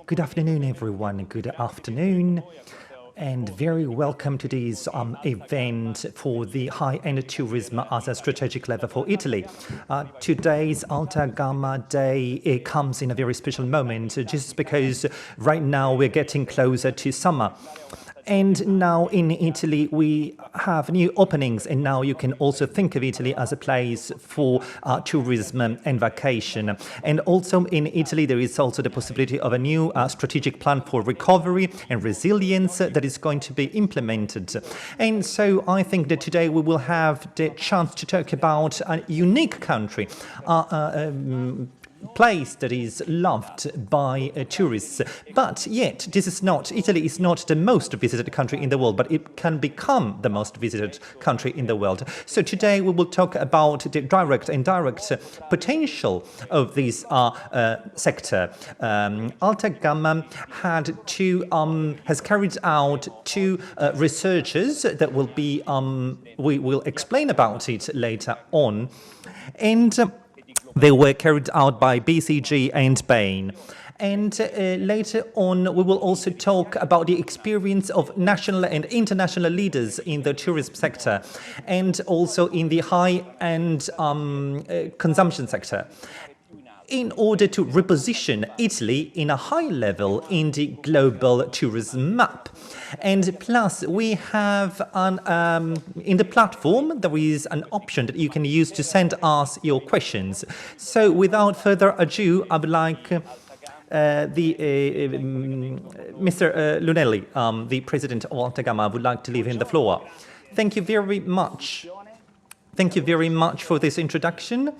Good afternoon, everyone. Good afternoon, and very welcome to this event for the high-end tourism as a strategic lever for Italy. Today's Altagamma Day comes in a very special moment, just because right now we're getting closer to summer. And now in Italy, we have new openings, and now you can also think of Italy as a place for tourism and vacation. And also in Italy, there is also the possibility of a new strategic plan for recovery and resilience that is going to be implemented. And so I think that today we will have the chance to talk about a unique country, place that is loved by tourists, but yet Italy is not the most visited country in the world, but it can become the most visited country in the world. So today we will talk about the direct and indirect potential of this sector. Altagamma has carried out two researches that will be we will explain about it later on, and they were carried out by BCG and Bain. And later on, we will also talk about the experience of national and international leaders in the tourism sector, and also in the high-end consumption sector, in order to reposition Italy in a high level in the global tourism map. And plus, we have in the platform, there is an option that you can use to send us your questions. So without further ado, I would like Mr. Lunelli, the president of Altagamma, would like to leave him the floor. Thank you very much. Thank you very much for this introduction.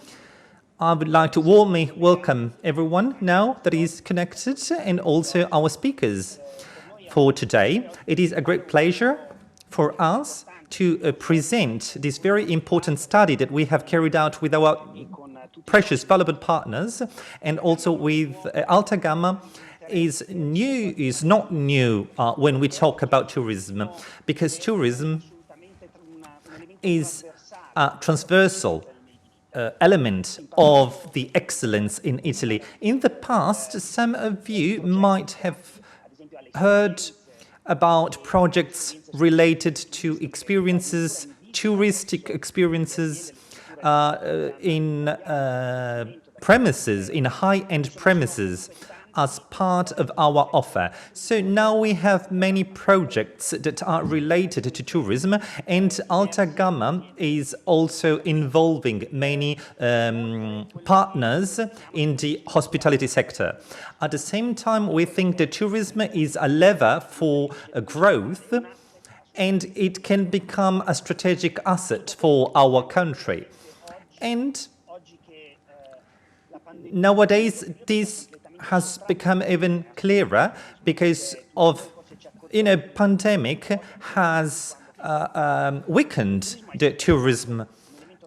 I would like to warmly welcome everyone now that is connected, and also our speakers for today. It is a great pleasure for us to present this very important study that we have carried out with our precious, valuable partners, and also with Altagamma. Is not new when we talk about tourism, because tourism is a transversal element of the excellence in Italy. In the past, some of you might have heard about projects related to experiences, touristic experiences in premises, in high-end premises, as part of our offer. So now we have many projects that are related to tourism, and Altagamma is also involving many partners in the hospitality sector. At the same time, we think that tourism is a lever for growth, and it can become a strategic asset for our country. And nowadays, this has become even clearer because of, pandemic has weakened the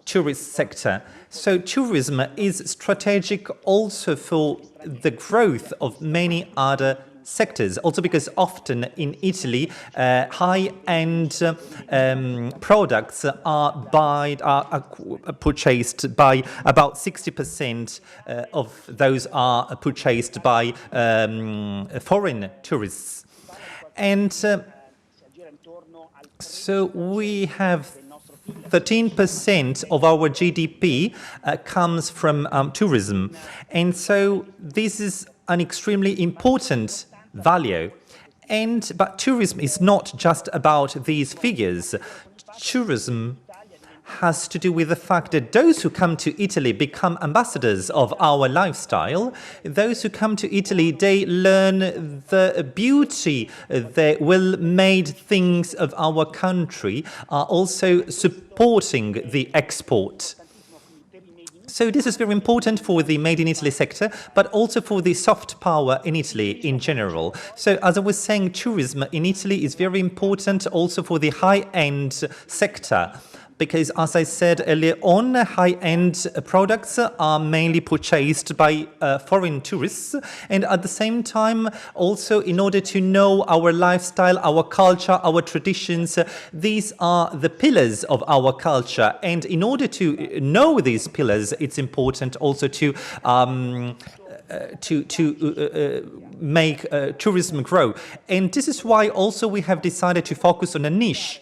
tourist sector. So tourism is strategic also for the growth of many other sectors, also because often in Italy, high-end products are purchased by about 60% of those are purchased by foreign tourists. And so we have 13% of our GDP comes from tourism. And so this is an extremely important value. But tourism is not just about these figures. Tourism has to do with the fact that those who come to Italy become ambassadors of our lifestyle. Those who come to Italy, they learn the beauty, the well-made things of our country, are also supporting the export. So this is very important for the Made in Italy sector, but also for the soft power in Italy in general. So as I was saying, tourism in Italy is very important also for the high-end sector, because as I said earlier on, high-end products are mainly purchased by foreign tourists. And at the same time, also in order to know our lifestyle, our culture, our traditions, these are the pillars of our culture. And in order to know these pillars, it's important also to make tourism grow. And this is why also we have decided to focus on a niche.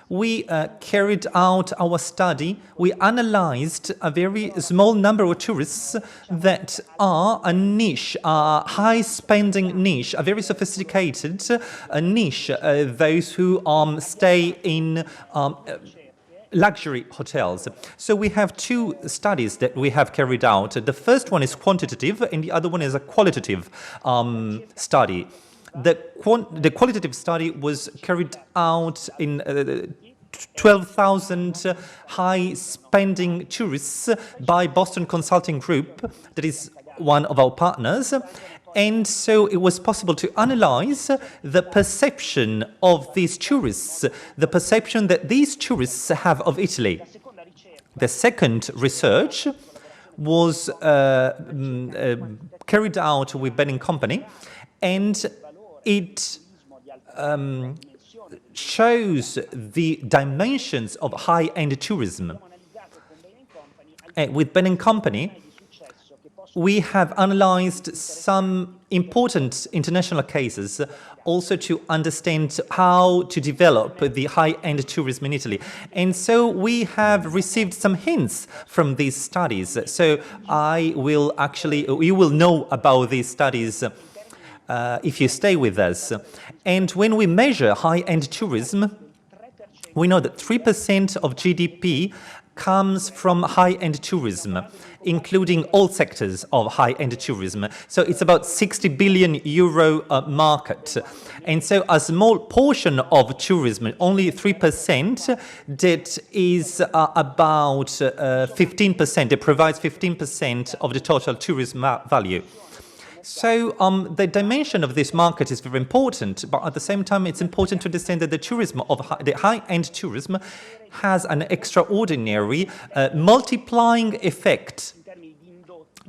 We carried out our study. We analyzed a very small number of tourists that are a niche, a high-spending niche, a very sophisticated niche, those who stay in luxury hotels. So we have two studies that we have carried out. The first one is quantitative, and the other one is a qualitative study. The qualitative study was carried out in 12,000 high-spending tourists by Boston Consulting Group, that is one of our partners. And so it was possible to analyze the perception of these tourists, the perception that these tourists have of Italy. The second research was carried out with Bain Company, and it shows the dimensions of high-end tourism. With Bain Company, we have analyzed some important international cases also to understand how to develop the high-end tourism in Italy. And so we have received some hints from these studies. So you will know about these studies if you stay with us. And when we measure high-end tourism, we know that 3% of GDP comes from high-end tourism, including all sectors of high-end tourism. So it's about 60 billion euro market. And so a small portion of tourism, only 3%, that is about 15%. It provides 15% of the total tourism value. So the dimension of this market is very important, but at the same time, it's important to understand that the tourism of the high-end tourism has an extraordinary multiplying effect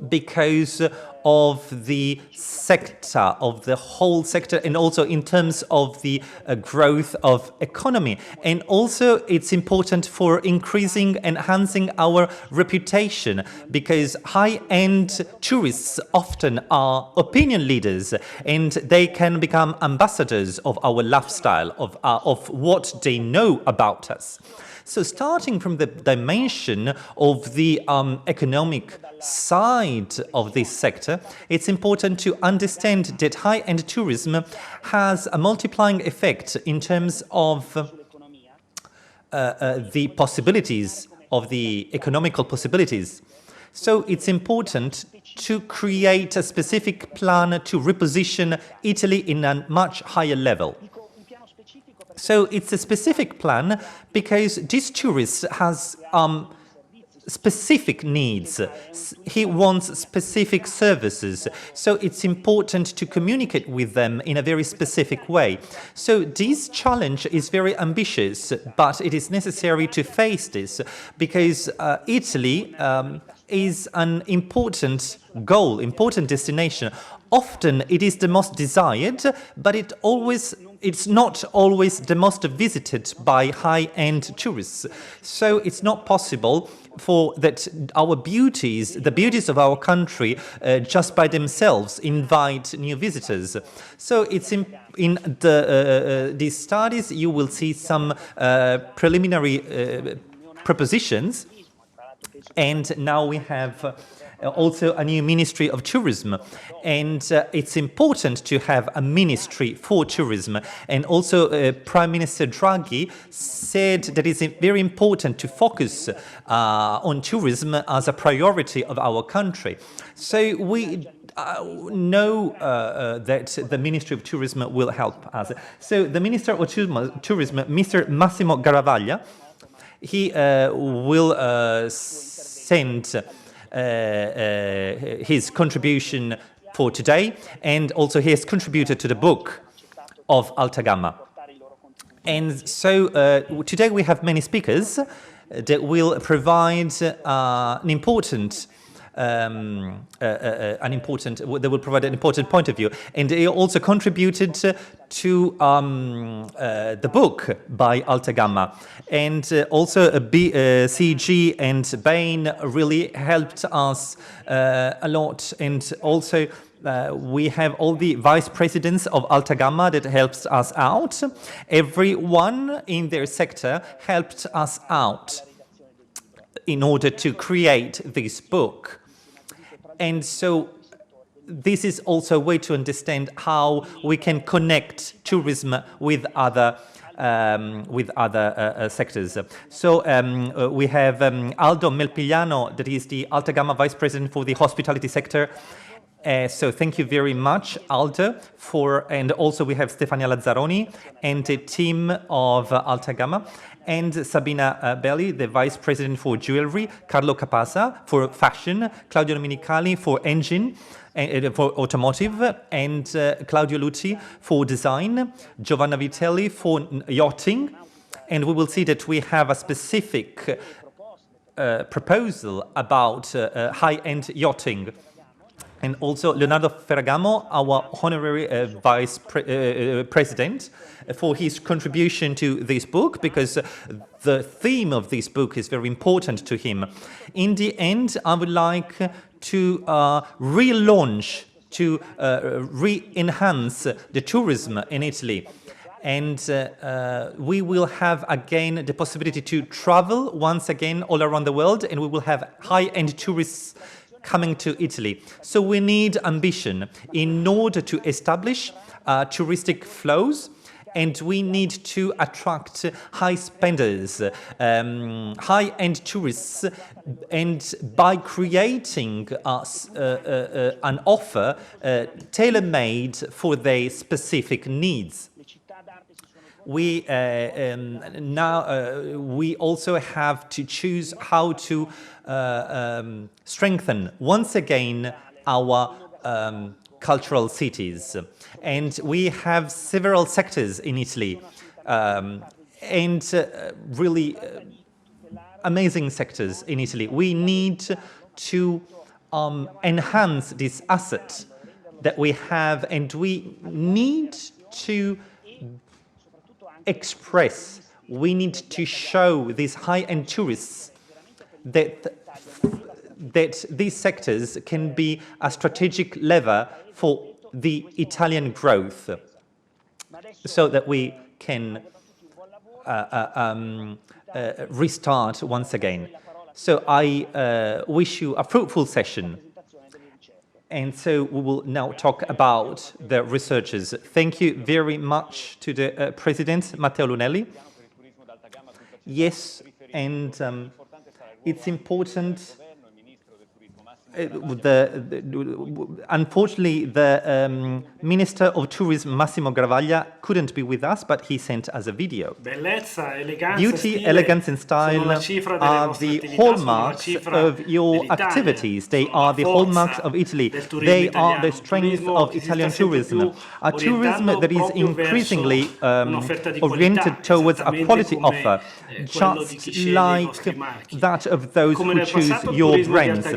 because of the sector, of the whole sector, and also in terms of the growth of economy. And also it's important for enhancing our reputation, because high-end tourists often are opinion leaders, and they can become ambassadors of our lifestyle, of what they know about us. So starting from the dimension of the economic side of this sector, it's important to understand that high-end tourism has a multiplying effect in terms of the possibilities, of the economical possibilities. So it's important to create a specific plan to reposition Italy in a much higher level. So it's a specific plan because this tourist has specific needs. He wants specific services. So it's important to communicate with them in a very specific way. So this challenge is very ambitious, but it is necessary to face this because Italy is an important goal, important destination. Often it is the most desired, but it's not always the most visited by high-end tourists. So it's not possible for that our beauties, the beauties of our country, just by themselves invite new visitors. So it's in these studies you will see some preliminary propositions, and now we have also a new Ministry of Tourism, and it's important to have a ministry for tourism. And also Prime Minister Draghi said that it's very important to focus on tourism as a priority of our country. So we know that the Ministry of Tourism will help us. So the Minister of Tourism, Mr. Massimo Garavaglia, he will send his contribution for today, and also he has contributed to the book of Altagamma. And so today we have many speakers that will provide an important point of view, and they also contributed to the book by Altagamma. And also CG and Bain really helped us a lot. And also we have all the vice presidents of Altagamma that helps us out. Everyone in their sector helped us out in order to create this book. And so this is also a way to understand how we can connect tourism with other sectors. So we have Aldo Melpigliano, that is the Altagamma Vice President for the hospitality sector. So thank you very much, Aldo, and also we have Stefania Lazzaroni and the team of Altagamma, and Sabina Belli, the Vice President for Jewelry, Carlo Capasa for Fashion, Claudia Domenicali for Engine, for Automotive, and Claudio Lucci for Design, Giovanna Vitelli for Yachting, and we will see that we have a specific proposal about high-end yachting. And also Leonardo Ferragamo, our honorary vice president, for his contribution to this book, because the theme of this book is very important to him. In the end, I would like to relaunch, to re-enhance the tourism in Italy. And we will have again the possibility to travel once again all around the world, and we will have high-end tourists coming to Italy. So we need ambition in order to establish touristic flows, and we need to attract high spenders, high-end tourists, and by creating an offer tailor-made for their specific needs. We we also have to choose how to strengthen once again our cultural cities. And we have several sectors in Italy, and really amazing sectors in Italy. We need to enhance this asset that we have, and we need to express, we need to show these high-end tourists that these sectors can be a strategic lever for the Italian growth, so that we can restart once again. So I wish you a fruitful session. And so we will now talk about the researchers. Thank you very much to the President, Matteo Lunelli. Yes, and it's important. Unfortunately, the Minister of Tourism, Massimo Garavaglia, couldn't be with us, but he sent us a video. Beauty, elegance, and style are the hallmarks of your activities. They are the hallmarks of Italy. They are the strength of Italian tourism. A tourism that is increasingly oriented towards a quality offer, just like that of those who choose your brands.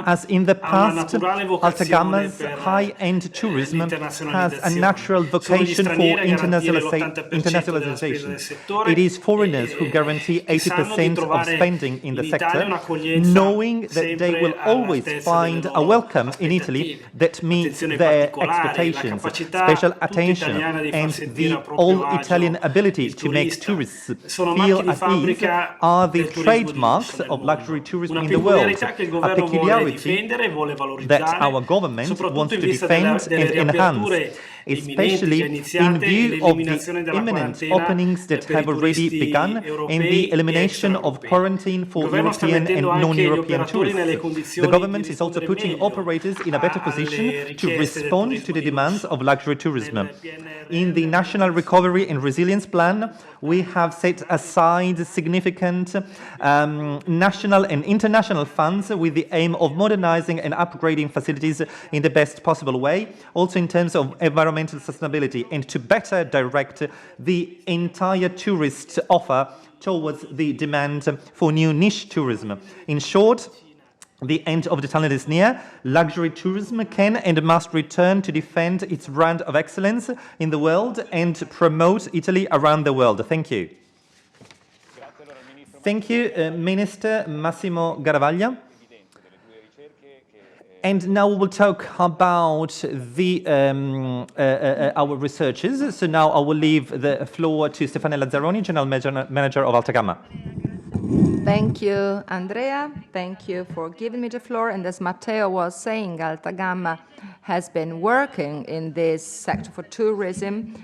As in the past, Altagamma's high-end tourism has a natural vocation for internationalization. It is foreigners who guarantee 80% of spending in the sector, knowing that they will always find a welcome in Italy that meets their expectations. Special attention and the all-Italian ability to make tourists feel at ease are the trademarks of luxury tourism in the world, a peculiarity that our government wants to defend and enhance, especially in view of the imminent openings that have already begun and the elimination of quarantine for European and non-European tourists. The government is also putting operators in a better position to respond to the demands of luxury tourism. In the National Recovery and Resilience Plan, we have set aside significant national and international funds with the aim of modernizing and upgrading facilities in the best possible way, also in terms of environmental sustainability, and to better direct the entire tourist offer towards the demand for new niche tourism. In short, The end of the tunnel is near. Luxury tourism can and must return to defend its brand of excellence in the world and promote Italy around the world. Thank you. Thank you, Minister Massimo Garavaglia. And now we will talk about our researches. So now I will leave the floor to Stefania Lazzaroni, General Manager of Altagamma. Thank you, Andrea. Thank you for giving me the floor. And as Matteo was saying, Altagamma has been working in this sector for tourism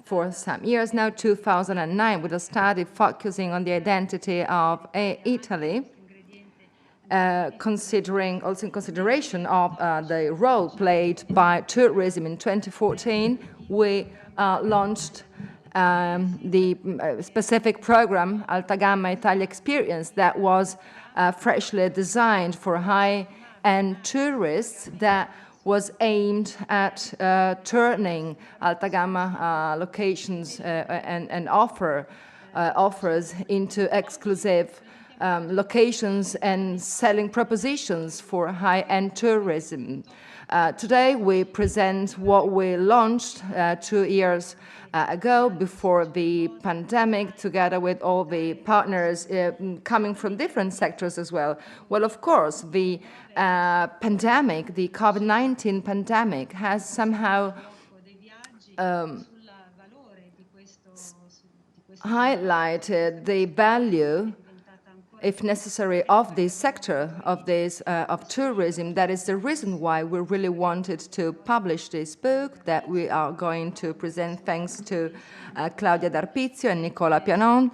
for some years now, 2009, with a study focusing on the identity of Italy, considering also in consideration of the role played by tourism. In 2014, we launched the specific program, Altagamma Italia Experience, that was freshly designed for high-end tourists, that was aimed at turning Altagamma locations and offers into exclusive locations and selling propositions for high-end tourism. Today we present what we launched 2 years ago, before the pandemic, together with all the partners coming from different sectors as well. Well, of course, the pandemic, the COVID-19 pandemic, has somehow highlighted the value, if necessary, of this sector, of tourism. That is the reason why we really wanted to publish this book that we are going to present, thanks to Claudia D'Arpizio and Nicola Pianon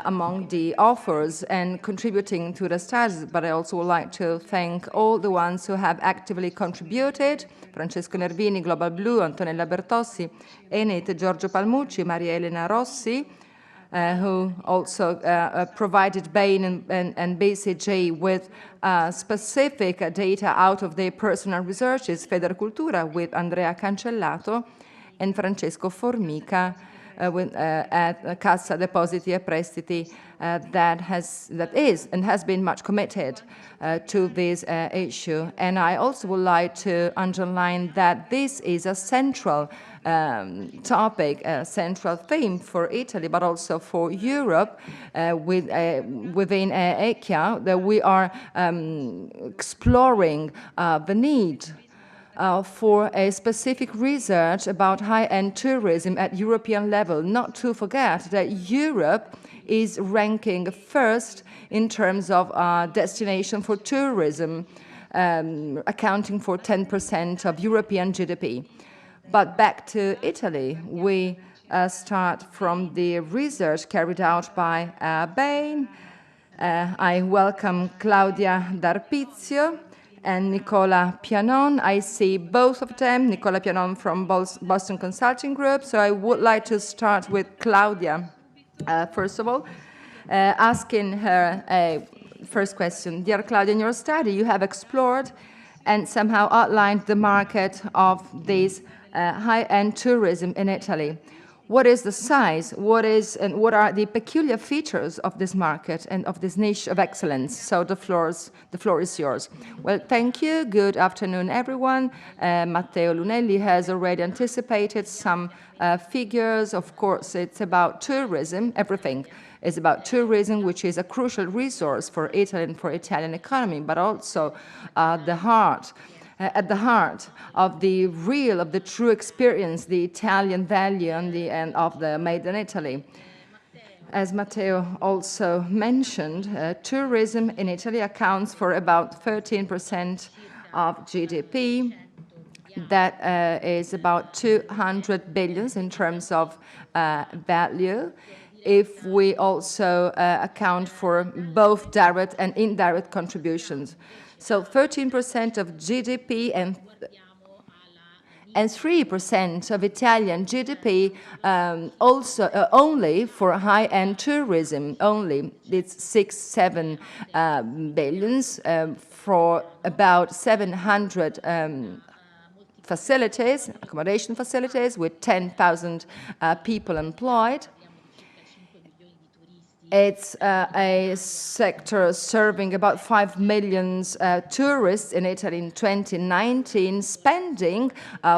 among the authors and contributing to the studies. But I also would like to thank all the ones who have actively contributed: Francesco Nervini, Global Blue, Antonella Bertossi, Enit, Giorgio Palmucci, Maria Elena Rossi, who also provided Bain and BCG with specific data out of their personal researches, Federcultura with Andrea Cancellato, and Francesco Formica at Cassa Depositi e Prestiti, that is and has been much committed to this issue. And I also would like to underline that this is a central topic, a central theme for Italy, but also for Europe. Within ECHIA, that we are exploring the need for a specific research about high-end tourism at European level. Not to forget that Europe is ranking first in terms of destination for tourism, accounting for 10% of European GDP. But back to Italy, we start from the research carried out by Bain. I welcome Claudia D'Arpizio and Nicola Pianon. I see both of them, Nicola Pianon from Boston Consulting Group. So I would like to start with Claudia, first of all, asking her a first question. Dear Claudia, in your study, you have explored and somehow outlined the market of this high-end tourism in Italy. What is the size? What are the peculiar features of this market and of this niche of excellence? So the floor is yours. Well, thank you. Good afternoon, everyone. Matteo Lunelli has already anticipated some figures. Of course, it's about tourism. Everything is about tourism, which is a crucial resource for Italy and for Italian economy, but also at the heart of the true experience, the Italian value and of the Made in Italy. As Matteo also mentioned, tourism in Italy accounts for about 13% of GDP. That is about 200 billion in terms of value, if we also account for both direct and indirect contributions. So 13% of GDP and 3% of Italian GDP also only for high-end tourism. Only it's 6-7 billions for about 700 facilities, accommodation facilities with 10,000 people employed. It's a sector serving about 5 million tourists in Italy in 2019, spending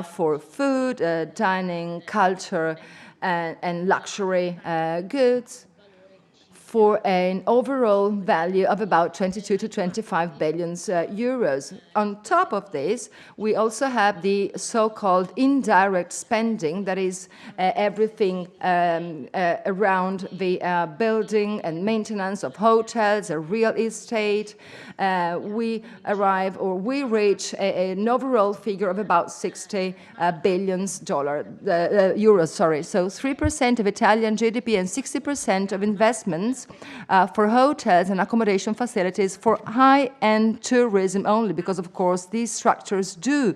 for food, dining, culture, and luxury goods for an overall value of about 22 to 25 billion euros. On top of this, we also have the so-called indirect spending, that is everything around the building and maintenance of hotels, real estate. We reach an overall figure of about 60 billion euros. So 3% of Italian GDP and 60% of investments for hotels and accommodation facilities for high-end tourism only, because of course these structures do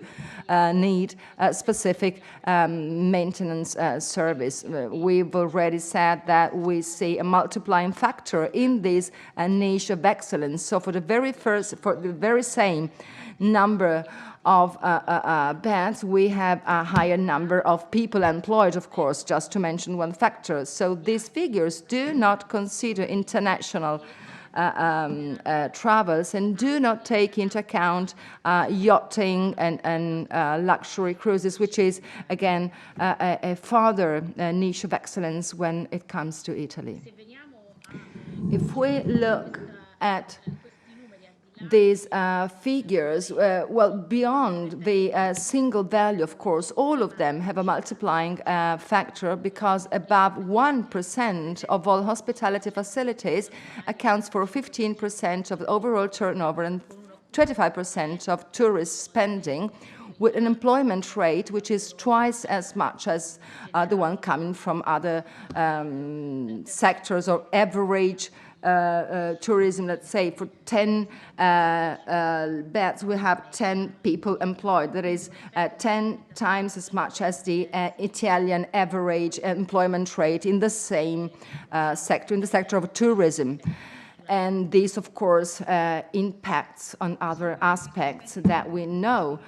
need specific maintenance service. We've already said that we see a multiplying factor in this niche of excellence. So for the very same number of beds, we have a higher number of people employed, of course, just to mention one factor. So these figures do not consider international travels and do not take into account yachting and luxury cruises, which is, again, a further niche of excellence when it comes to Italy. If we look at these figures, well, beyond the single value, of course, all of them have a multiplying factor, because above 1% of all hospitality facilities accounts for 15% of overall turnover and 25% of tourist spending, with an employment rate which is twice as much as the one coming from other sectors or average tourism. Let's say for 10 beds, we have 10 people employed. That is 10 times as much as the Italian average employment rate in the same sector, in the sector of tourism. And this, of course, impacts on other aspects that we know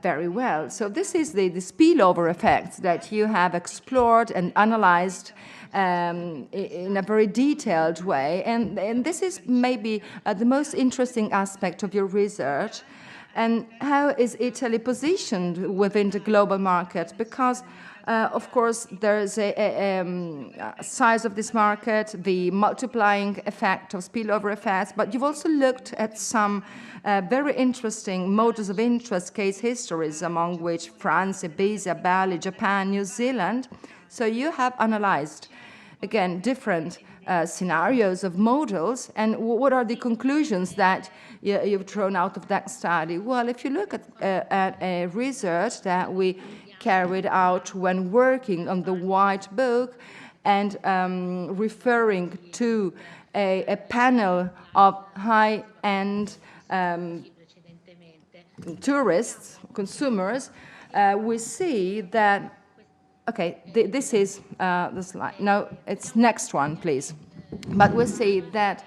very well. So this is the spillover effect that you have explored and analyzed in a very detailed way. And this is maybe the most interesting aspect of your research. And how is Italy positioned within the global market? Because of course, there's a size of this market, the multiplying effect of spillover effects, but you've also looked at some very interesting modus of interest case histories, among which France, Ibiza, Bali, Japan, New Zealand. So you have analyzed, again, different scenarios of models, and what are the conclusions that you've drawn out of that study? Well, if you look at a research that we carried out when working on the White Book and referring to a panel of high-end tourists, consumers, we see that, okay, this is the slide. No, it's next one, please. But we see that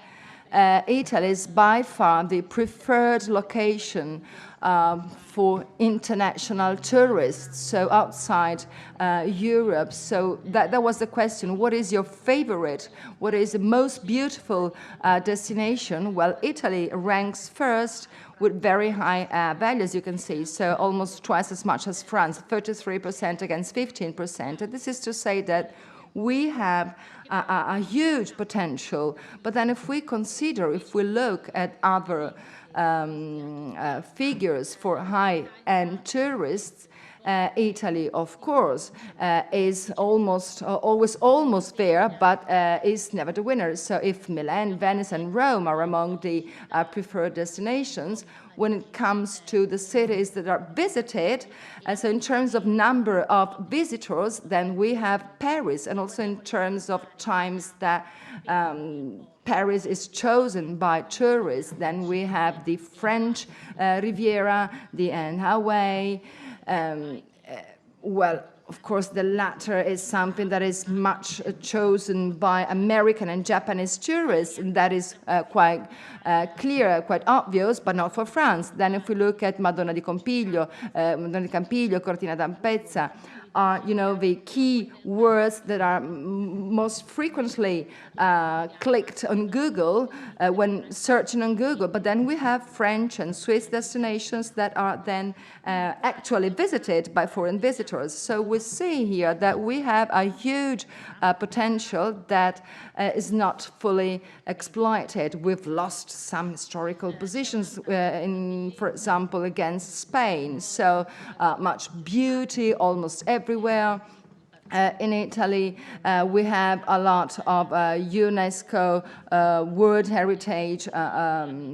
Italy is by far the preferred location for international tourists, so outside Europe. So that was the question. What is your favorite? What is the most beautiful destination? Well, Italy ranks first with very high values, you can see, so almost twice as much as France, 33% against 15%. And this is to say that we have a huge potential. But then if we look at other figures for high-end tourists, Italy, of course, is always almost there, but is never the winner. So if Milan, Venice, and Rome are among the preferred destinations, when it comes to the cities that are visited, so in terms of number of visitors, then we have Paris, and also in terms of times that Paris is chosen by tourists, then we have the French Riviera, the Hawaii. Well, of course, the latter is something that is much chosen by American and Japanese tourists, and that is quite clear, quite obvious, but not for France. Then if we look at Madonna di Campiglio, Cortina d'Ampezza, are, the key words that are most frequently clicked on Google when searching on Google. But then we have French and Swiss destinations that are then actually visited by foreign visitors. So we see here that we have a huge potential that is not fully exploited. We've lost some historical positions, for example, against Spain. So much beauty almost everywhere. In Italy, we have a lot of UNESCO World Heritage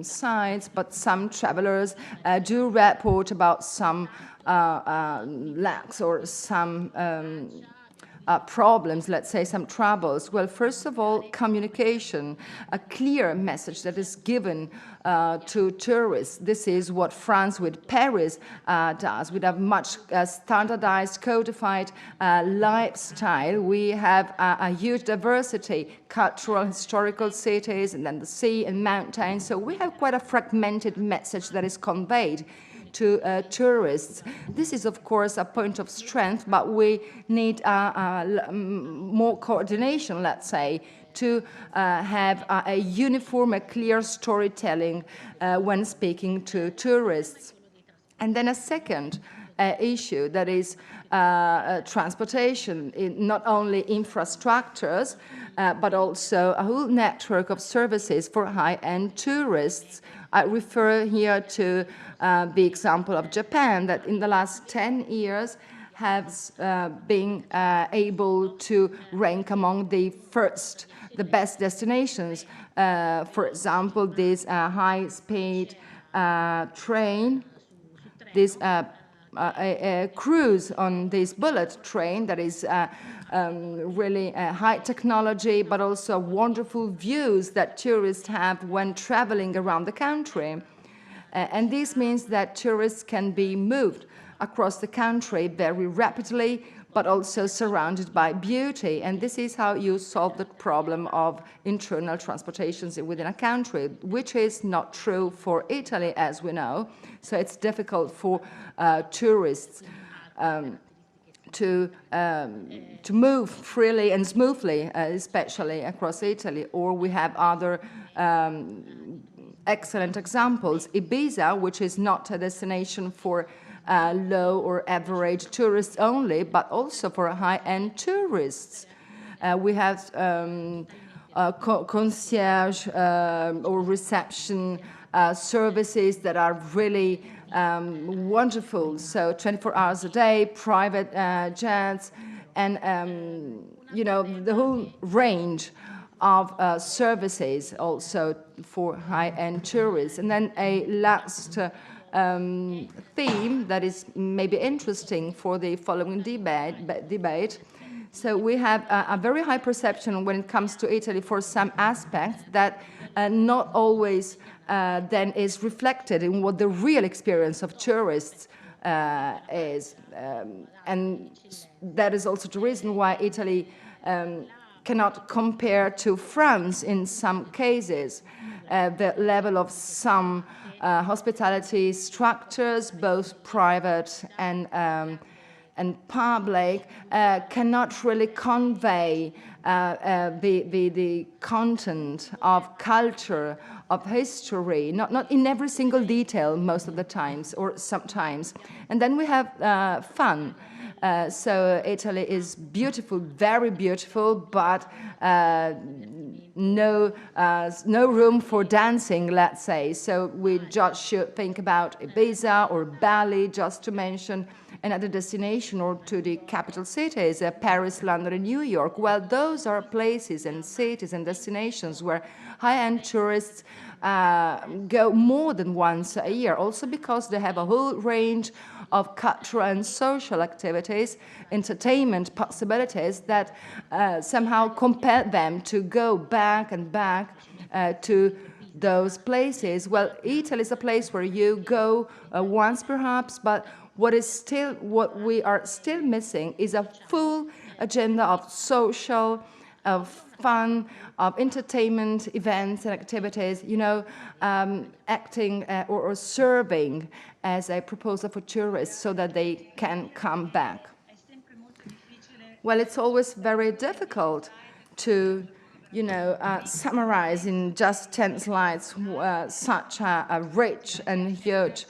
sites, but some travelers do report about some lacks or some problems, let's say some troubles. Well, first of all, communication, a clear message that is given to tourists. This is what France with Paris does. We have much standardized, codified lifestyle. We have a huge diversity, cultural, historical cities, and then the sea and mountains. So we have quite a fragmented message that is conveyed to tourists. This is, of course, a point of strength, but we need more coordination, let's say, to have a uniform, a clear storytelling when speaking to tourists. And then a second issue that is transportation, not only infrastructures, but also a whole network of services for high-end tourists. I refer here to the example of Japan, that in the last 10 years has been able to rank among the best destinations. For example, this high-speed train, this a cruise on this bullet train that is really high technology, but also wonderful views that tourists have when traveling around the country. And this means that tourists can be moved across the country very rapidly, but also surrounded by beauty. And this is how you solve the problem of internal transportations within a country, which is not true for Italy, as we know. So it's difficult for tourists to move freely and smoothly, especially across Italy. Or we have other excellent examples. Ibiza, which is not a destination for low or average tourists only, but also for high-end tourists. We have concierge or reception services that are really wonderful. So 24 hours a day, private jets, and the whole range of services also for high-end tourists. And then a last theme that is maybe interesting for the following debate. So we have a very high perception when it comes to Italy for some aspects that not always then is reflected in what the real experience of tourists is. And that is also the reason why Italy cannot compare to France in some cases. The level of some hospitality structures, both private and public, cannot really convey the content of culture, of history, not in every single detail most of the times or sometimes. And then we have fun. So Italy is beautiful, very beautiful, but no room for dancing, let's say. So we just should think about Ibiza or Bali, just to mention another destination, or to the capital cities, Paris, London, and New York. Well, those are places and cities and destinations where high-end tourists go more than once a year, also because they have a whole range of cultural and social activities, entertainment possibilities that somehow compel them to go back and back to those places. Well, Italy is a place where you go once perhaps, but what we are still missing is a full agenda of social, of fun, of entertainment events and activities, acting or serving as a proposal for tourists so that they can come back. Well, it's always very difficult to, summarize in just 10 slides such a rich and huge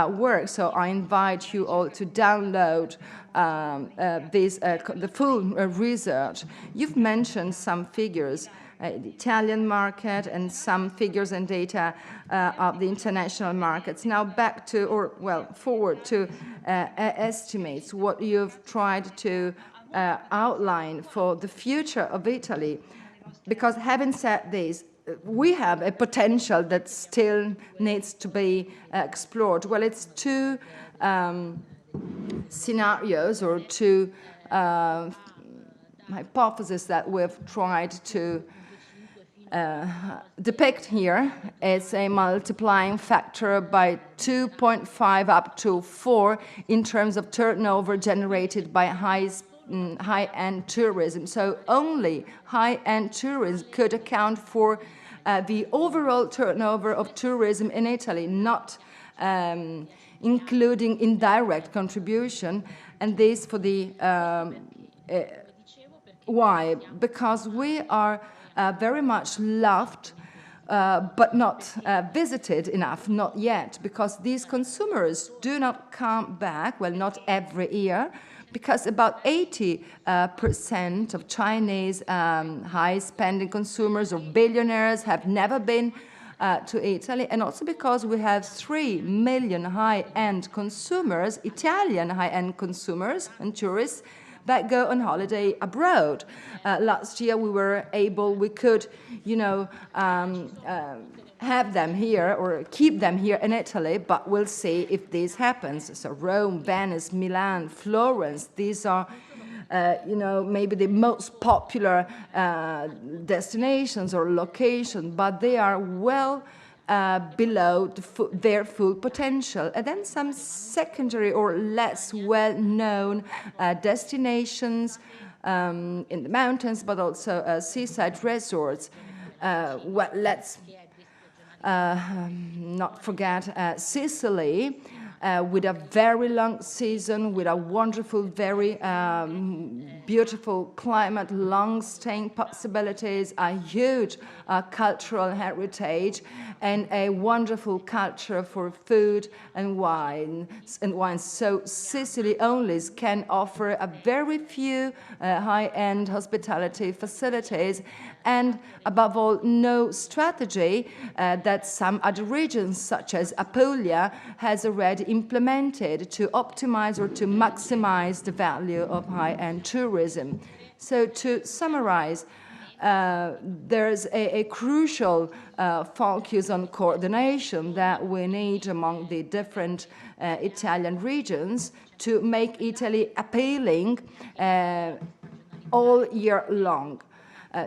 work. So I invite you all to download the full research. You've mentioned some figures, the Italian market, and some figures and data of the international markets. Now back to, forward to estimates, what you've tried to outline for the future of Italy. Because having said this, we have a potential that still needs to be explored. Well, it's two scenarios or two hypotheses that we've tried to depict here. It's a multiplying factor by 2.5 up to 4 in terms of turnover generated by high-end tourism. So only high-end tourism could account for the overall turnover of tourism in Italy, not including indirect contribution. And this for the why? Because we are very much loved, but not visited enough, not yet, because these consumers do not come back, well, not every year, because about 80% of Chinese high-spending consumers or billionaires have never been to Italy, and also because we have 3 million high-end consumers, Italian high-end consumers and tourists, that go on holiday abroad. Last year we could, have them here or keep them here in Italy, but we'll see if this happens. So Rome, Venice, Milan, Florence, these are maybe the most popular destinations or locations, but they are well below their full potential. And then some secondary or less well-known destinations in the mountains, but also seaside resorts. Let's not forget Sicily, with a very long season, with a wonderful, very beautiful climate, long-staying possibilities, a huge cultural heritage, and a wonderful culture for food and wine. So Sicily only can offer a very few high-end hospitality facilities, and above all, no strategy that some other regions, such as Apulia, has already implemented to optimize or to maximize the value of high-end tourism. So to summarize, there's a crucial focus on coordination that we need among the different Italian regions to make Italy appealing all year long.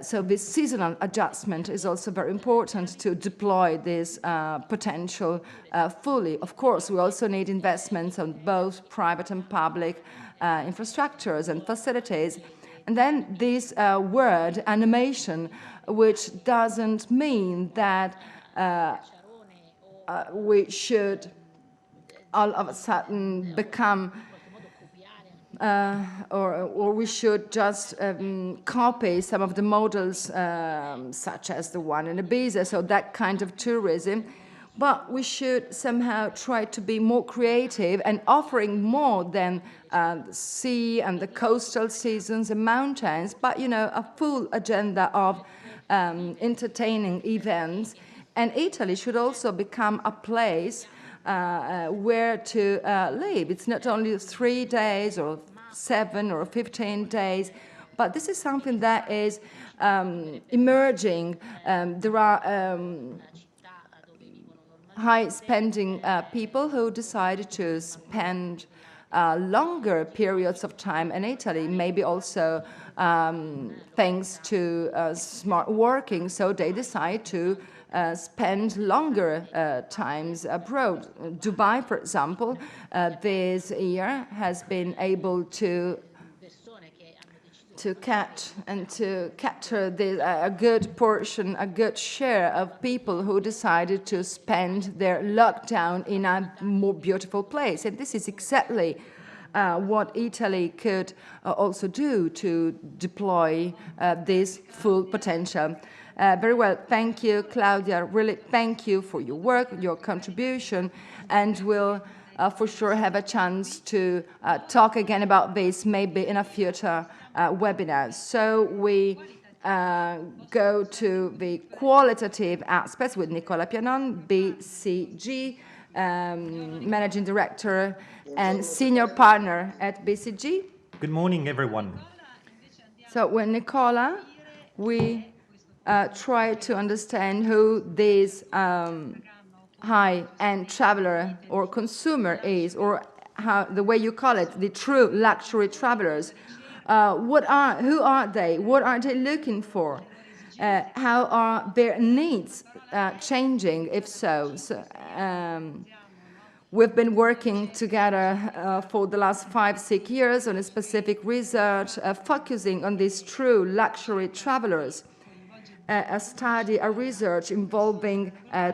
So this seasonal adjustment is also very important to deploy this potential fully. Of course, we also need investments on both private and public infrastructures and facilities. And then this word, animation, which doesn't mean that we should all of a sudden become or we should just copy some of the models such as the one in Ibiza, so that kind of tourism. But we should somehow try to be more creative and offering more than the sea and the coastal seasons and mountains, but, a full agenda of entertaining events. And Italy should also become a place where to live. It's not only 3 days or 7 or 15 days, but this is something that is emerging. There are high-spending people who decide to spend longer periods of time in Italy, maybe also thanks to smart working, so they decide to spend longer times abroad. Dubai, for example, this year has been able to catch and to capture a good portion, a good share of people who decided to spend their lockdown in a more beautiful place. And this is exactly what Italy could also do to deploy this full potential. Very well, thank you, Claudia. Really, thank you for your work, your contribution, and we'll for sure have a chance to talk again about this maybe in a future webinar. So we go to the qualitative aspects with Nicola Pianon, BCG, Managing Director and Senior Partner at BCG. Good morning, everyone. So with Nicola, we try to understand who this high-end traveler or consumer is, or how the way you call it, the true luxury travelers. Who are they? What are they looking for? How are their needs changing, if so? We've been working together for the last 5-6 years on a specific research focusing on these true luxury travelers. A study, a research involving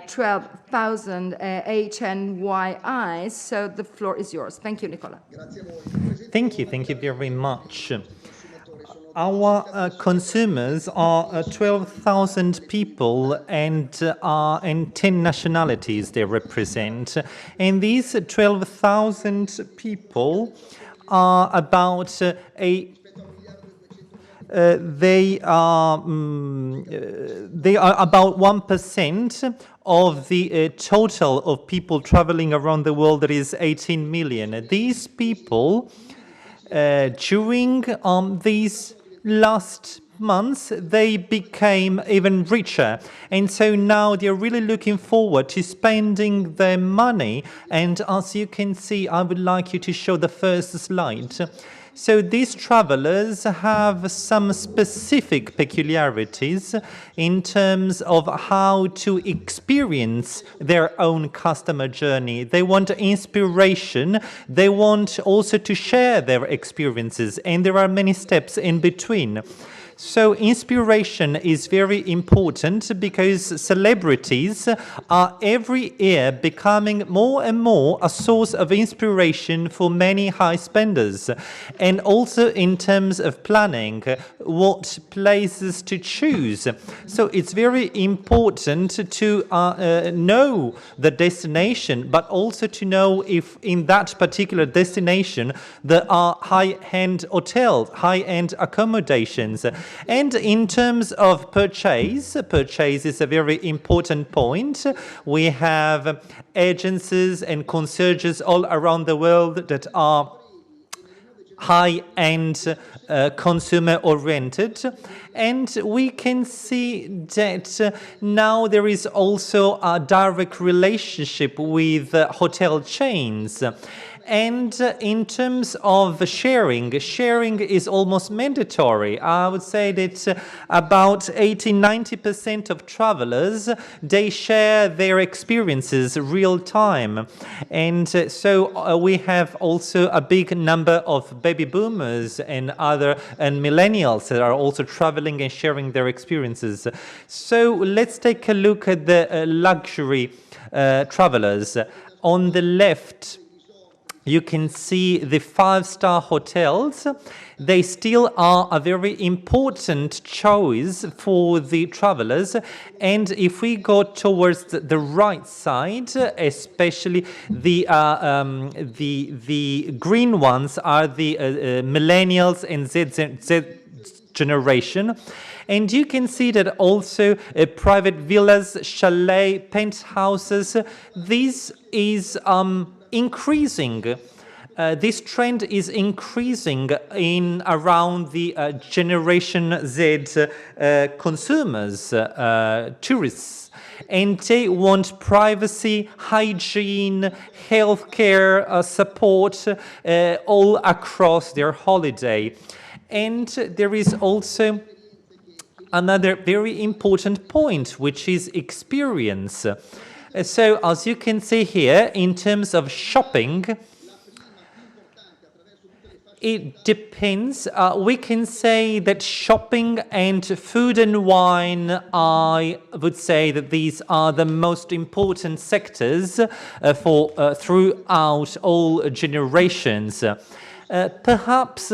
12,000 HNYIs. So the floor is yours. Thank you, Nicola. Thank you very much. Our consumers are 12,000 people and 10 nationalities they represent. And these 12,000 people are about they are about 1% of the total of people traveling around the world. That is 18 million. These people, during these last months, they became even richer. And so now they're really looking forward to spending their money. And as you can see, I would like you to show the first slide. So these travelers have some specific peculiarities in terms of how to experience their own customer journey. They want inspiration. They want also to share their experiences, and there are many steps in between. So inspiration is very important because celebrities are every year becoming more and more a source of inspiration for many high spenders. And also in terms of planning, what places to choose. So it's very important to know the destination, but also to know if in that particular destination there are high-end hotels, high-end accommodations. And in terms of purchase is a very important point. We have agencies and concierges all around the world that are high-end consumer-oriented. And we can see that now there is also a direct relationship with hotel chains. And in terms of sharing is almost mandatory. I would say that about 80-90% of travelers, they share their experiences real time. And so we have also a big number of baby boomers and millennials that are also traveling and sharing their experiences. So let's take a look at the luxury travelers. On the left, you can see the 5-star hotels. They still are a very important choice for the travelers. And if we go towards the right side, especially the green ones are the millennials and Z generation. And you can see that also private villas, chalet, penthouses, this is increasing. This trend is increasing in around the Generation Z consumers, tourists. And they want privacy, hygiene, healthcare support all across their holiday. And there is also another very important point, which is experience. So as you can see here, in terms of shopping, it depends. We can say that shopping and food and wine, I would say that these are the most important sectors for throughout all generations. Perhaps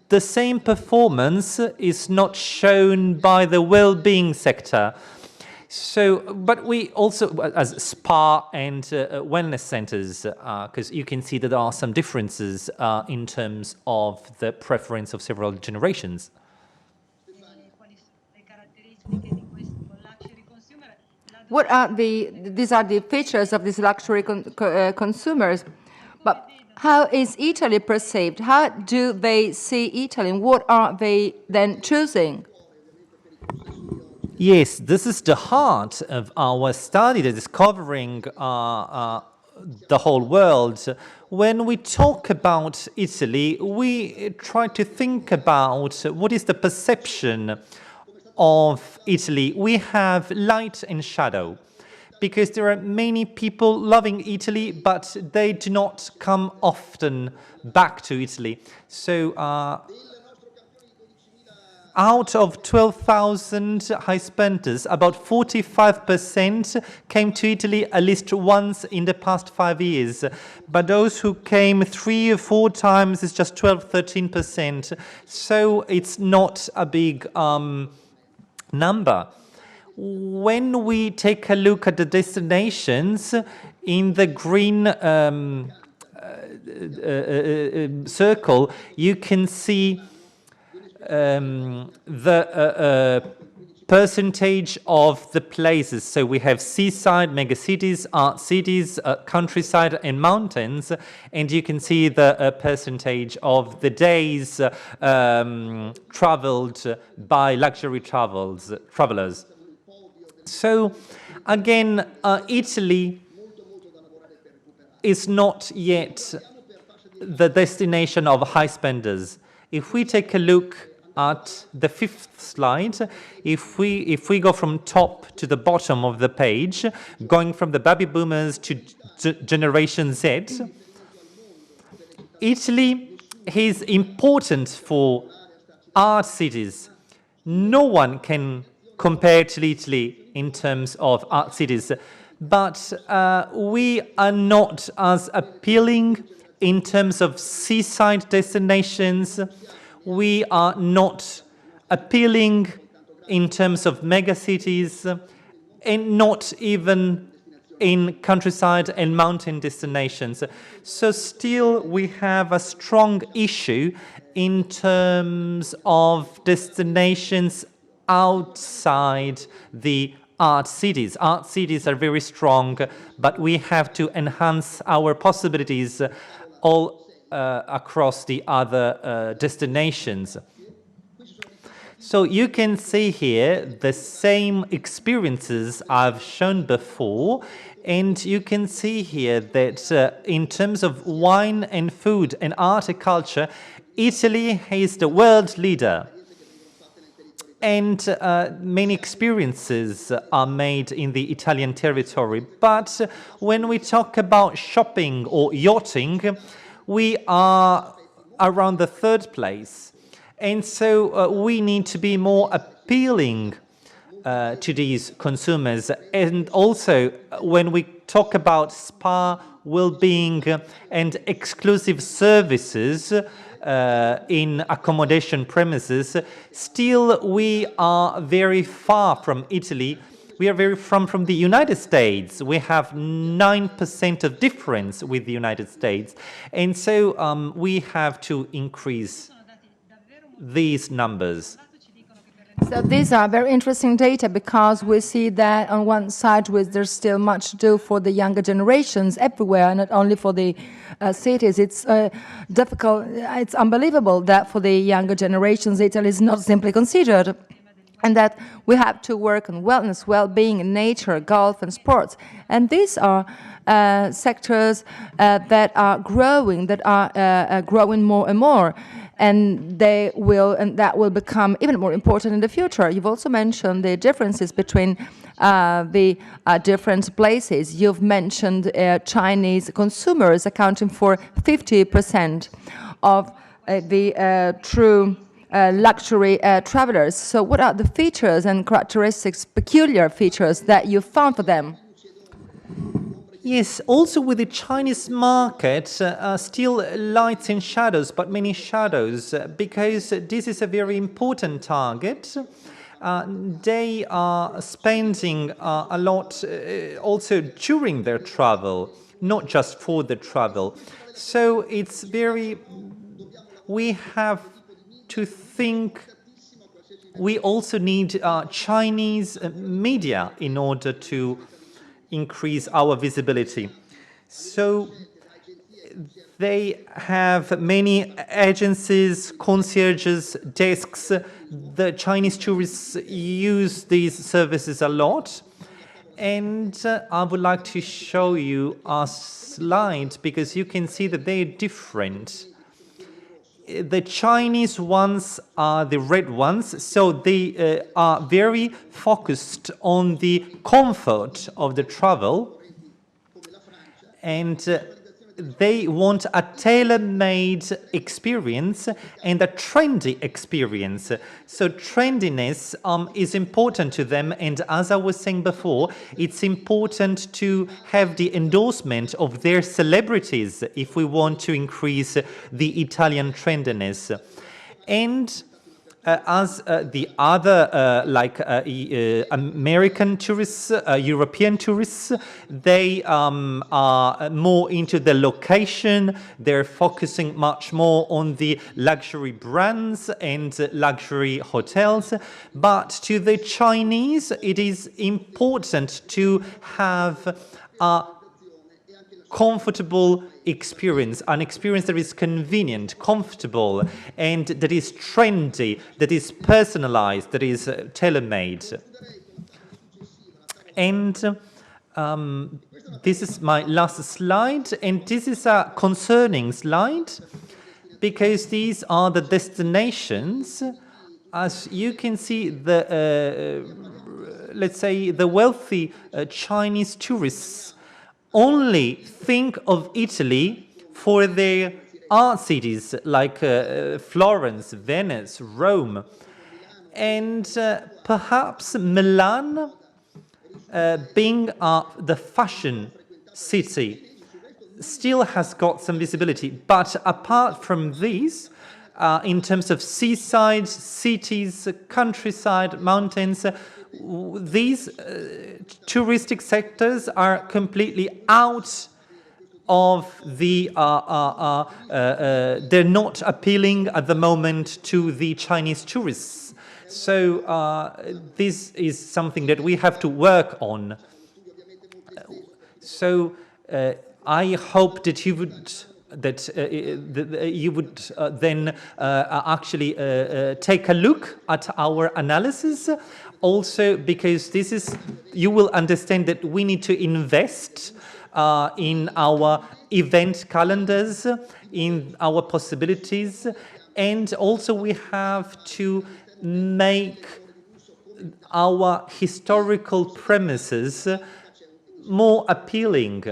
the same performance is not shown by the well-being sector. So, but we also, as spa and wellness centers, because you can see that there are some differences in terms of the preference of several generations. What are these are the features of these luxury consumers, but how is Italy perceived? How do they see Italy, and what are they then choosing? Yes, this is the heart of our study, the discovering the whole world. When we talk about Italy, we try to think about what is the perception of Italy. We have light and shadow, because there are many people loving Italy, but they do not come often back to Italy. So out of 12,000 high spenders, about 45% came to Italy at least once in the past 5 years. But those who came 3 or 4 times is just 12-13%. So it's not a big number. When we take a look at the destinations in the green circle, you can see the percentage of the places. So we have seaside, megacities, art cities, countryside and mountains, and you can see the percentage of the days traveled by luxury travelers. So again, Italy is not yet the destination of high spenders. If we take a look at the 5th slide, if we go from top to the bottom of the page, going from the baby boomers to Generation Z, Italy is important for art cities. No one can compare to Italy in terms of art cities, but we are not as appealing in terms of seaside destinations. We are not appealing in terms of megacities, and not even in countryside and mountain destinations. So still we have a strong issue in terms of destinations outside the art cities. Art cities are very strong, but we have to enhance our possibilities all across the other destinations. So you can see here the same experiences I've shown before, and you can see here that in terms of wine and food and horticulture, Italy is the world leader. And many experiences are made in the Italian territory. But when we talk about shopping or yachting, we are around the 3rd place. And so we need to be more appealing to these consumers. And also, when we talk about spa, well-being, and exclusive services in accommodation premises, still we are very far from Italy. We are very far from the United States. We have 9% of difference with the United States. And so we have to increase these numbers. So these are very interesting data, because we see that on one side there's still much to do for the younger generations everywhere, not only for the cities. It's difficult, it's unbelievable that for the younger generations Italy is not simply considered, and that we have to work on wellness, well-being, nature, golf and sports. And these are sectors that are growing more and more. And that will become even more important in the future. You've also mentioned the differences between the different places. You've mentioned Chinese consumers accounting for 50% of the true luxury travelers. So what are the features and characteristics, peculiar features, that you found for them? Yes, also with the Chinese market, still lights and shadows, but many shadows, because this is a very important target. They are spending a lot also during their travel, not just for the travel. So it's very, we have to think, we also need Chinese media in order to increase our visibility. So they have many agencies, concierges, desks. The Chinese tourists use these services a lot. And I would like to show you a slide because you can see that they're different. The Chinese ones are the red ones, so they are very focused on the comfort of the travel, and they want a tailor-made experience and a trendy experience. So trendiness is important to them, and as I was saying before, it's important to have the endorsement of their celebrities if we want to increase the Italian trendiness. And as the other, American tourists, European tourists, they are more into the location. They're focusing much more on the luxury brands and luxury hotels. But to the Chinese, it is important to have a comfortable experience, an experience that is convenient, comfortable, and that is trendy, that is personalized, that is tailor-made. And this is my last slide, and this is a concerning slide because these are the destinations. As you can see, the let's say the wealthy Chinese tourists only think of Italy for their art cities like Florence, Venice, Rome, and perhaps Milan, being the fashion city, still has got some visibility. But apart from these, in terms of seaside, cities, countryside, mountains, these touristic sectors are completely out of the, they're not appealing at the moment to the Chinese tourists. So this is something that we have to work on. So I hope that you would then actually take a look at our analysis. Also, because this is, you will understand that we need to invest in our event calendars, in our possibilities, and also we have to make our historical premises more appealing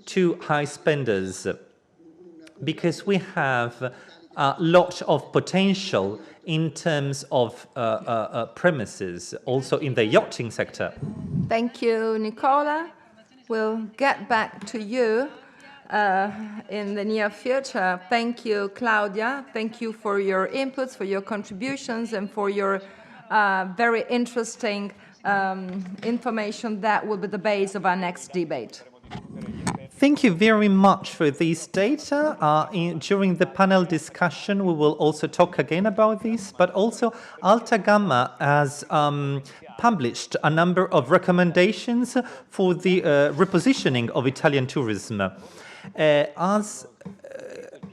to high spenders, because we have a lot of potential in terms of premises, also in the yachting sector. Thank you, Nicola. We'll get back to you in the near future. Thank you, Claudia. Thank you for your inputs, for your contributions, and for your very interesting information that will be the base of our next debate. Thank you very much for this data. During the panel discussion, we will also talk again about this, but also Altagamma has published a number of recommendations for the repositioning of Italian tourism.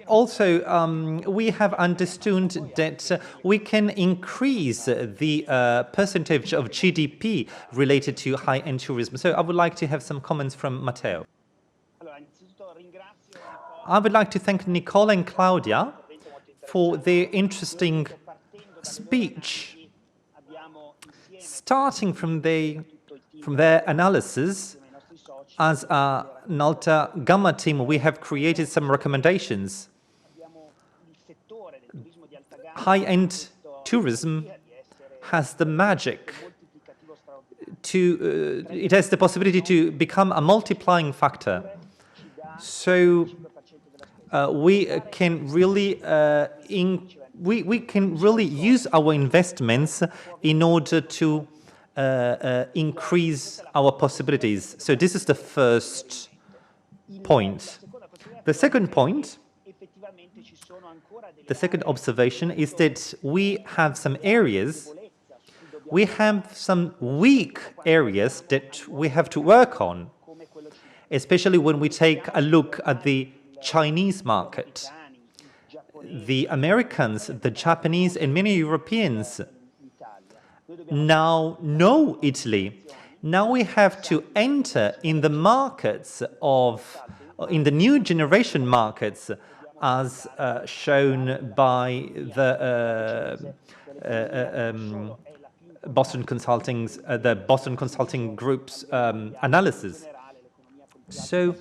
Also, we have understood that we can increase the percentage of GDP related to high-end tourism. So I would like to have some comments from Matteo. I would like to thank Nicola and Claudia for their interesting speech. Starting from their analysis, as an Altagamma team, we have created some recommendations. High-end tourism has the magic it has the possibility to become a multiplying factor. So we can really we can really use our investments in order to increase our possibilities. So this is the first point. The second point, the second observation is that we have some areas, we have some weak areas that we have to work on, especially when we take a look at the Chinese market. The Americans, the Japanese, and many Europeans now know Italy. Now we have to enter in the markets in the new generation markets, as shown by the Boston Consulting Group's analysis. So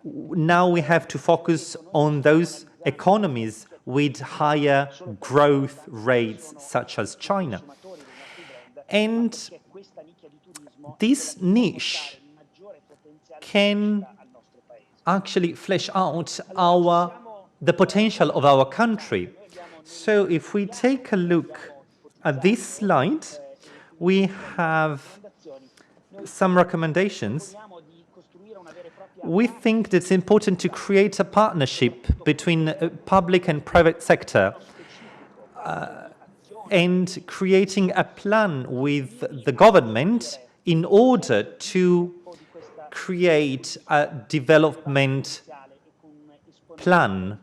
now we have to focus on those economies with higher growth rates, such as China. And this niche can actually flesh out the potential of our country. So if we take a look at this slide, we have some recommendations. We think that it's important to create a partnership between public and private sector and creating a plan with the government in order to create a development plan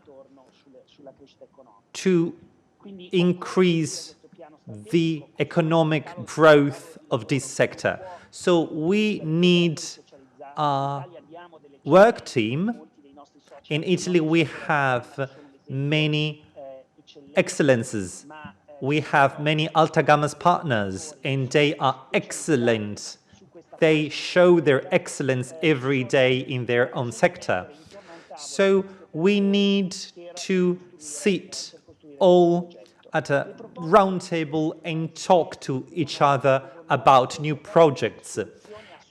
to increase the economic growth of this sector. So we need a work team. In Italy, we have many excellences. We have many Altagamma's partners, and they are excellent. They show their excellence every day in their own sector. So we need to sit all at a round table and talk to each other about new projects.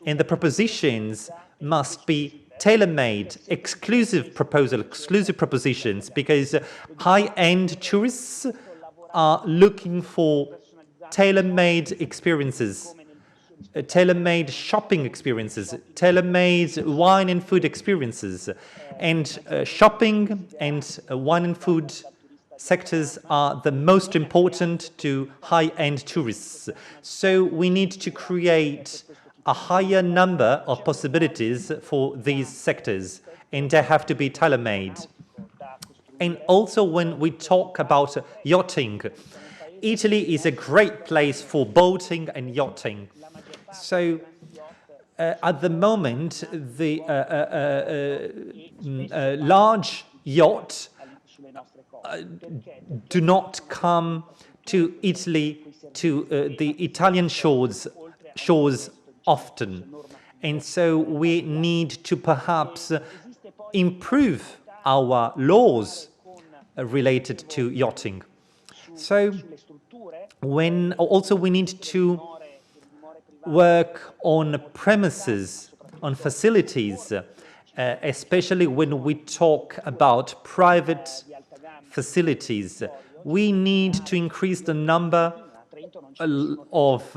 And the propositions must be tailor-made, exclusive propositions, because high-end tourists are looking for tailor-made experiences, tailor-made shopping experiences, tailor-made wine and food experiences. And shopping and wine and food sectors are the most important to high-end tourists. So we need to create a higher number of possibilities for these sectors, and they have to be tailor-made. And also when we talk about yachting, Italy is a great place for boating and yachting. So at the moment, the large yachts do not come to Italy, to the Italian shores often. And so we need to perhaps improve our laws related to yachting. So we need to work on premises, on facilities, especially when we talk about private facilities. We need to increase the number of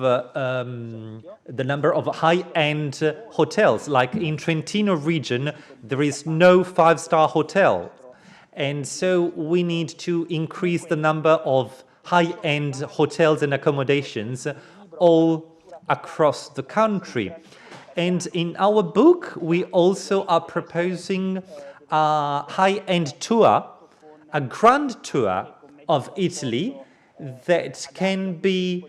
high-end hotels. Like in Trentino region, there is no five-star hotel. And so we need to increase the number of high-end hotels and accommodations all across the country. And in our book, we also are proposing a high-end tour, a grand tour of Italy that can be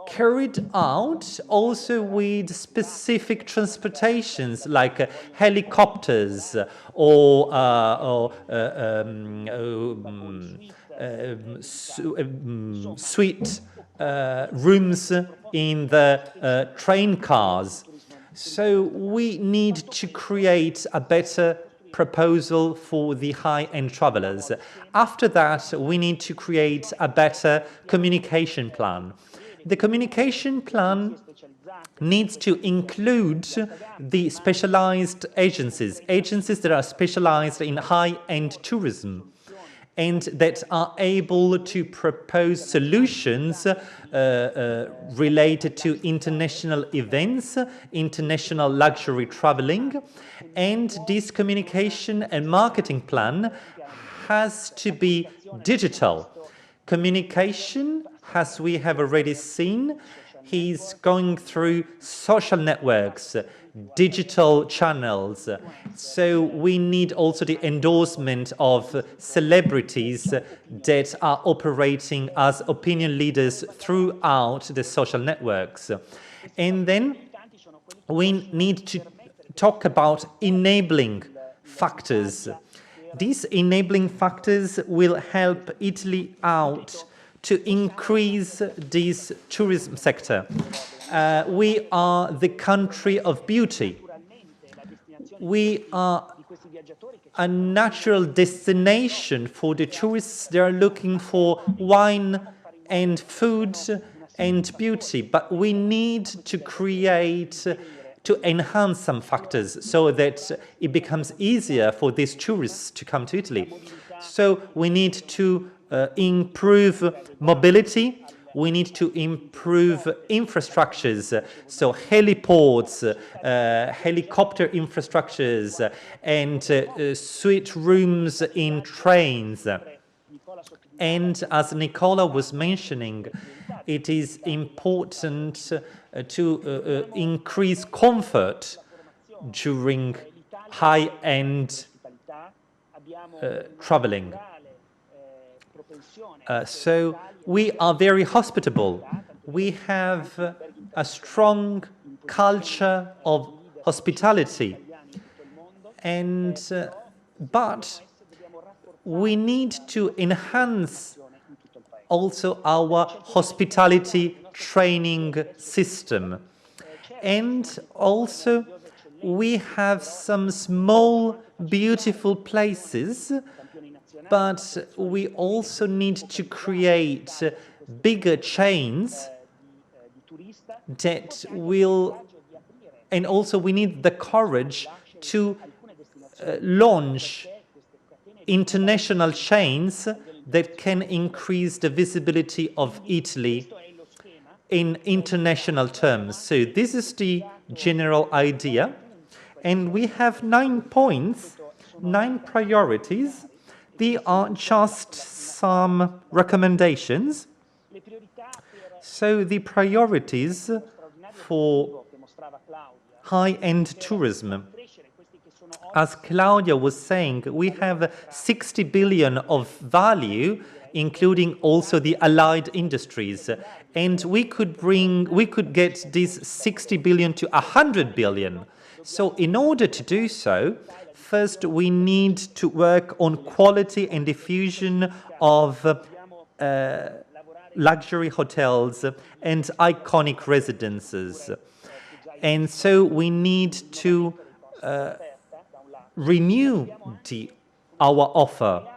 carried out also with specific transportations like helicopters or suite rooms in the train cars. So we need to create a better proposal for the high-end travelers. After that, we need to create a better communication plan. The communication plan needs to include the specialized agencies, agencies that are specialized in high-end tourism and that are able to propose solutions related to international events, international luxury traveling, and this communication and marketing plan has to be digital. Communication, as we have already seen, he's going through social networks, digital channels. So we need also the endorsement of celebrities that are operating as opinion leaders throughout the social networks. And then we need to talk about enabling factors. These enabling factors will help Italy out to increase this tourism sector. We are the country of beauty. We are a natural destination for the tourists. They are looking for wine and food and beauty, but we need to create, to enhance some factors so that it becomes easier for these tourists to come to Italy. So we need to improve mobility, we need to improve infrastructures, so heliports, helicopter infrastructures, and suite rooms in trains. And as Nicola was mentioning, it is important to increase comfort during high-end traveling. So we are very hospitable. We have a strong culture of hospitality. And but we need to enhance also our hospitality training system. And also we have some small beautiful places, but we also need to create bigger chains that will, and also we need the courage to launch international chains that can increase the visibility of Italy in international terms. So this is the general idea. And we have 9 points, 9 priorities. They are just some recommendations. So the priorities for high-end tourism. As Claudia was saying, we have 60 billion of value, including also the allied industries. And we could get this 60 billion to 100 billion. So in order to do so, first we need to work on quality and diffusion of luxury hotels and iconic residences. And so we need to renew our offer.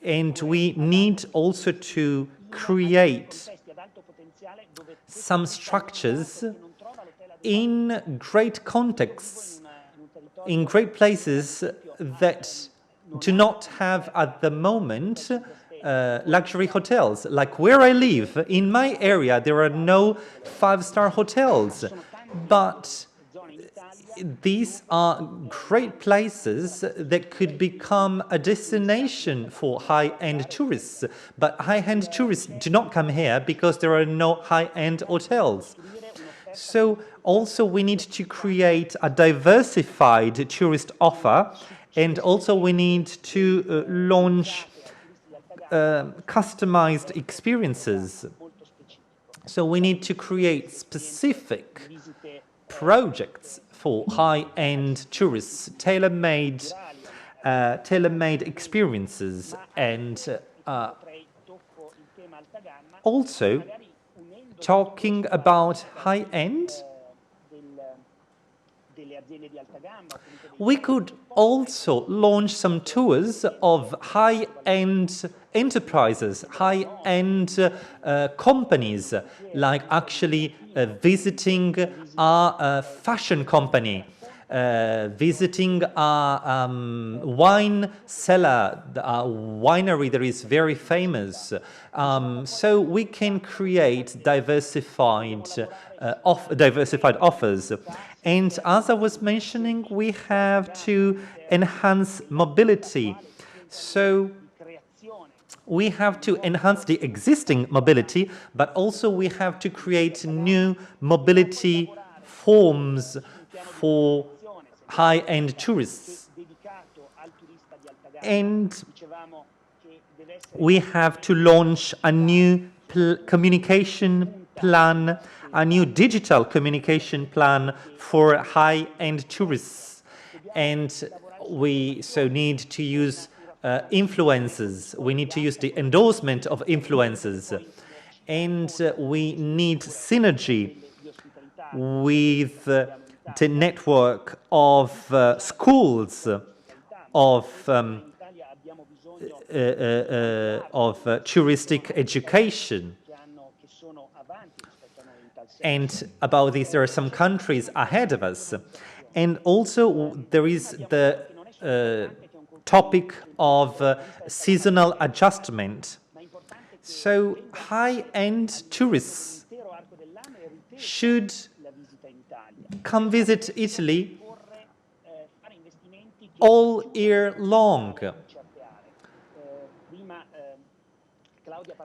And we need also to create some structures in great contexts, in great places that do not have at the moment luxury hotels. Like where I live, in my area, there are no 5-star hotels, but these are great places that could become a destination for high-end tourists. But high-end tourists do not come here because there are no high-end hotels. So also we need to create a diversified tourist offer, and also we need to launch customized experiences. So we need to create specific projects for high-end tourists, tailor-made experiences, and also talking about high-end, we could also launch some tours of high-end enterprises, high-end companies, like actually visiting our fashion company, visiting our wine cellar, our winery that is very famous. So we can create diversified offers. And as I was mentioning, we have to enhance mobility. So we have to enhance the existing mobility, but also we have to create new mobility forms for high-end tourists. And we have to launch a new communication plan, a new digital communication plan for high-end tourists. And we need to use influencers. We need to use the endorsement of influencers. And we need synergy with the network of schools, of touristic education. And about this, there are some countries ahead of us. And also there is the topic of seasonal adjustment. So high-end tourists should come visit Italy all year long.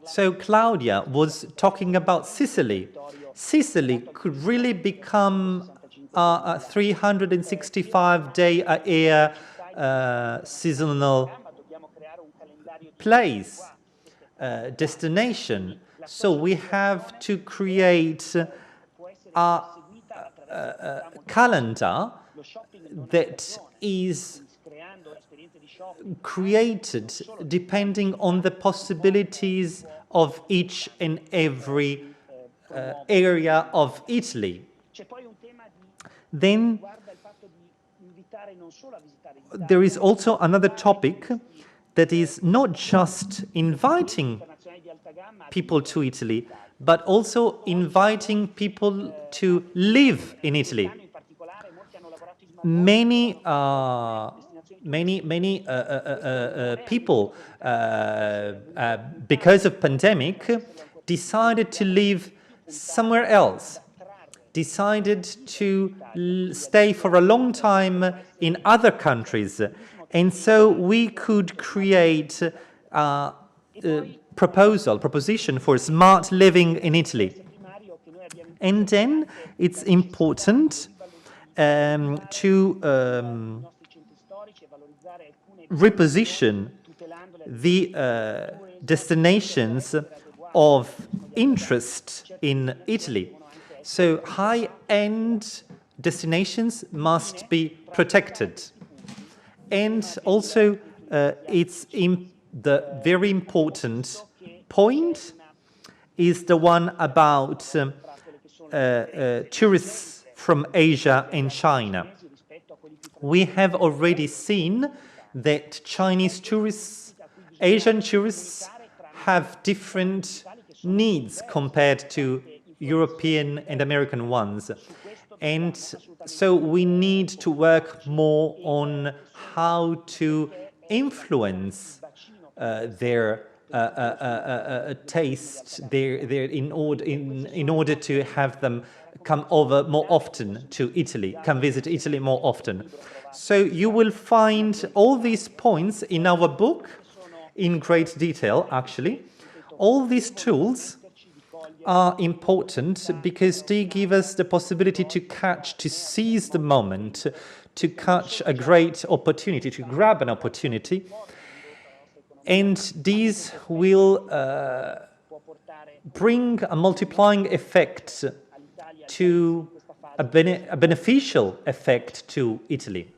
So Claudia was talking about Sicily. Sicily could really become a 365-day-a-year seasonal place, destination. So we have to create a calendar that is created depending on the possibilities of each and every area of Italy. Then there is also another topic that is not just inviting people to Italy, but also inviting people to live in Italy. Many people, because of pandemic, decided to live somewhere else, decided to stay for a long time in other countries. And so we could create a proposition for smart living in Italy. And then it's important to reposition the destinations of interest in Italy. So high-end destinations must be protected. And also it's the very important point is the one about tourists from Asia and China. We have already seen that Chinese tourists, Asian tourists have different needs compared to European and American ones. And so we need to work more on how to influence their taste, in order to have them come over more often to Italy, come visit Italy more often. So you will find all these points in our book in great detail, actually. All these tools are important because they give us the possibility to seize the moment, to catch a great opportunity, to grab an opportunity. And these will bring a multiplying effect to a beneficial effect to Italy.